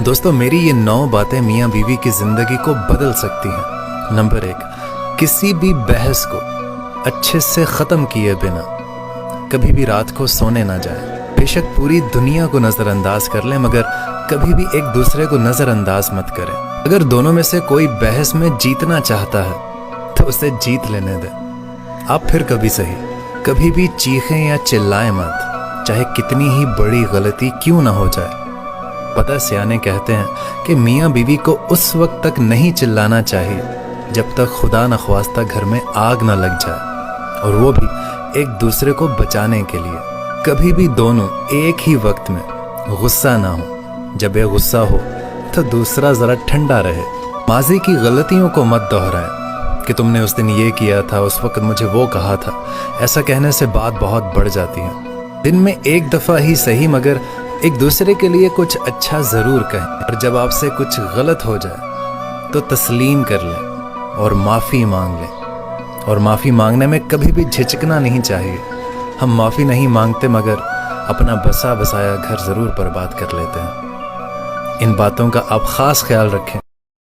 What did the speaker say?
दोस्तों, मेरी ये 9 बातें मियाँ बीवी की जिंदगी को बदल सकती हैं। नंबर 1, किसी भी बहस को अच्छे से ख़त्म किए बिना कभी भी रात को सोने ना जाए। बेशक पूरी दुनिया को नज़रअंदाज कर लें, मगर कभी भी एक दूसरे को नज़रअंदाज मत करें। अगर दोनों में से कोई बहस में जीतना चाहता है तो उसे जीत लेने दें। आप फिर कभी सही, कभी भी चीखें या चिल्लाएं मत, चाहे कितनी ही बड़ी गलती क्यों ना हो जाए। पता सियाने कहते हैं कि मियाँ बीवी को उस वक्त तक नहीं चिल्लाना चाहिए जब तक खुदा न ख्वास्ता घर में आग न लग जाए, और वो भी एक दूसरे को बचाने के लिए। कभी भी दोनों एक ही वक्त में गुस्सा ना हो। जब ये गुस्सा हो तो दूसरा ज़रा ठंडा रहे। माजी की गलतियों को मत दोहराएं कि तुमने उस दिन ये किया था, उस वक्त मुझे वो कहा था। ऐसा कहने से बात बहुत बढ़ जाती है। दिन में एक दफ़ा ही सही, मगर एक दूसरे के लिए कुछ अच्छा ज़रूर कहें। और जब आपसे कुछ गलत हो जाए तो तस्लीम कर लें और माफ़ी मांग लें। और माफ़ी मांगने में कभी भी झिझकना नहीं चाहिए। हम माफ़ी नहीं मांगते, मगर अपना बसा बसाया घर ज़रूर बर्बाद कर लेते हैं। इन बातों का आप ख़ास ख्याल रखें।